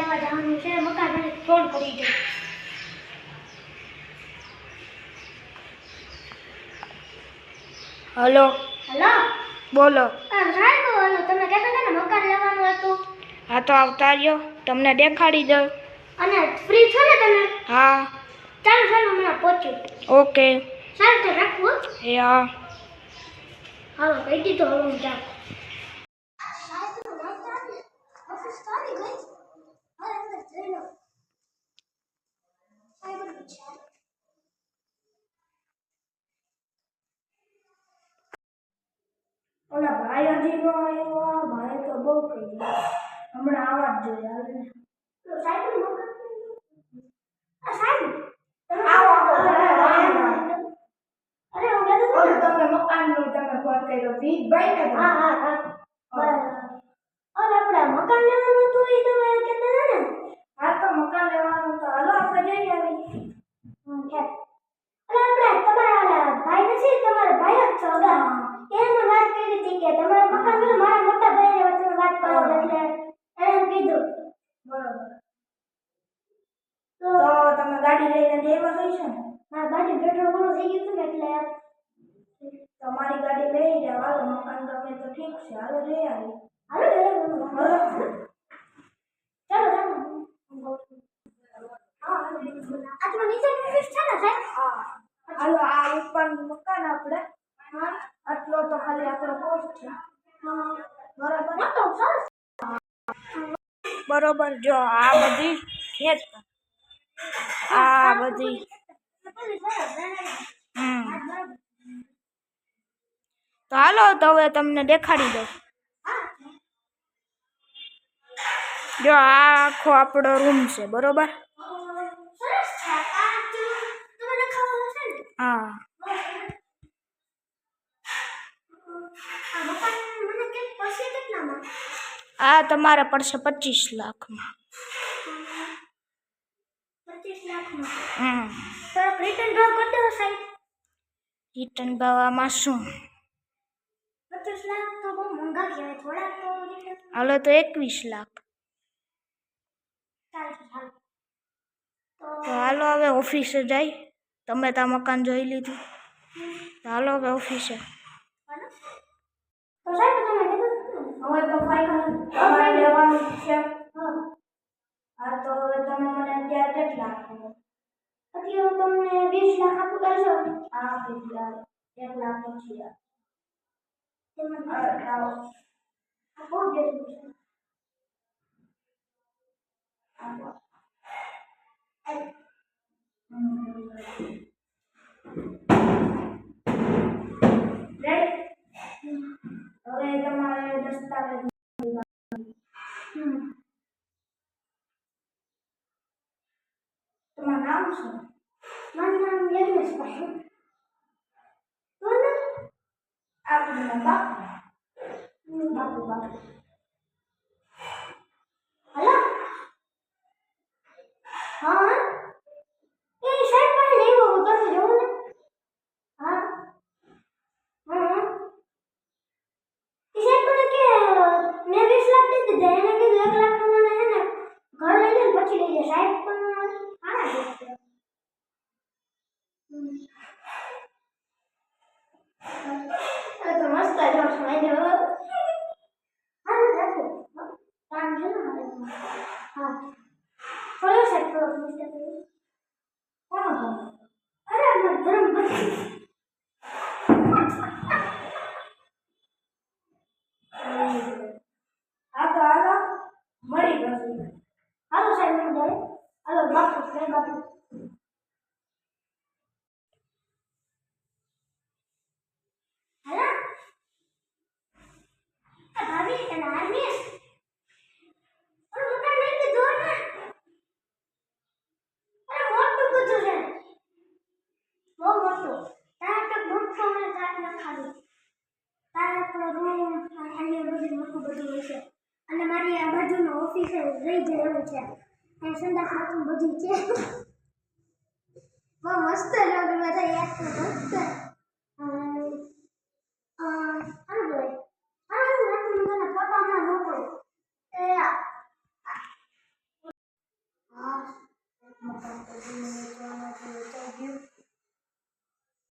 લેવા જવાનું છે મકાન મને ફોન કરી દે. હલો હલો બોલો. સાહેબ હલો તમે કહેતા હતા ને મકાન લેવાનું હતું. હા તો આવતા રહ્યો, તમને દેખાડી દઉં. અને ફ્રી છો ને તમે? હા ચાલો ચાલો હમણાં પહોંચ્યું. ઓકે સારું તો રાખવું. એ હા. હાલો કહી દીધું હવે હું જાઉં. ઓલા ભાઈ હજી નો આવ્યો, ભાઈ તો બહુ કહી હમણાં આવા જ જોઈએ. હાલ ને તો સાહેબ સાહેબ આવો અરે હું કહેતો હતો ને તમે મકાનનું તમે ફોન કર્યો ભીખભાઈ ને? હા હા હા બરાબર. અરે આપણે મકાન લેવાનું હતું એ તમે કહેતા હતા ને? હા તો મકાન લેવાનું તો હાલો આપણે જઈ આવી. અરે આપણે તમારા ભાઈ નથી, તમારા ભાઈ જ છો એને વાત કરી હતી કે તમારા મકાન ને મારા મોટા ભાઈને વચ્ચે વાત કરો એટલે એને કીધું. બરોબર. તો તમે ગાડી લઈને દેવા થઈ છે ને? હા ગાડી પેટ્રોલ પૂરું થઈ ગયું હતું ને એટલે તમારી ગાડી લઈ જાવ. હાલો મકાન ગમે તો ઠીક છે, હાલો જઈ આવી. હાલો ચાલો ચાલો હા આ તો નીચે ઓફિસ છે ને સાહેબ? હા હાલો આ ઉપરનું મકાન આપણે. હા આટલો તો ખાલી આપણો કોસ્ટ છે. બરોબર મોટો સરસ. બરોબર. જો આ બધી ખેત, આ બધી તો હાલો તો હવે તમને દેખાડી દઉં. જો આ આખો આપણો રૂમ છે. બરોબર. હા આ તમારે પડશે 25 લાખમાં. 25 લાખમાં તો રિટર્ન ભાવ કરી દો સાહેબ. રિટર્ન ભાવ આમાં શું? 25 લાખ તો બહુ મોંઘા કહેવાય, થોડાક તો રિટર્ન. હાલો તો 21 લાખ. ચાલશે ચાલો તો હાલો હવે ઓફિસે જાય. તમે તો મકાન જોઈ લીધું, તો હાલો હવે ઓફિસે. તો સાહેબ તમે કીધું હવે તો ફાઇનલ તમારે લેવાનું છે. હા હા તો હવે તમે મને અત્યારે કેટલા આપો? અત્યારે તમને 20 લાખ આપું કરશો? હા 1 લાખ પછી તેમાં આવો. આ બહુ બેઠું છે. હવે તમારે દસ્તાવેજ. તમારું નામ શું? મારું નામ યજ્ઞેશભાઈ. આપણું બાપુ. બાપુ બાપુ. હલો હા એ સાહેબ પાસે લઈ ગયો તમે જોવો ને. હા હા એ સાહેબ મને કે મેં 20 લાખ દીધી દે એને કીધું 1 લાખ મને હે ને ઘર લઈ લે પછી લઈ લે. સાહેબ પણ આના છે. તો મસ્ત જો સમય જો હા રાખો કામ છે ને મારે. હા થોડો સાહેબ થોડો મિસ્ટેક થઈ. કોણ? અરે અમાર ધર્મ પછી હા તો હાલો મળી પછી. હાલો સાહેબ મને જાય. હાલો બાપુ સાહેબ બાપુ. હાલા આ ભાભી તને આર્મી ઓલો મકાન લઈ લીધું ને. અરે મોટું બધું છે, બહુ મોટું. તારે તો મોટો મને કાટ ન ખાવી. તારે તો રૂમ અને બધું મોટું બધું હોય છે. અને મારી આ બાજુનો ઓફિસ રહી જાય એવું છે. અહીં સંડાસ બાથરૂમ બધું છે. બહુ મસ્ત લાગે બધા યાદ તો મસ્ત. સારું કહેવાય.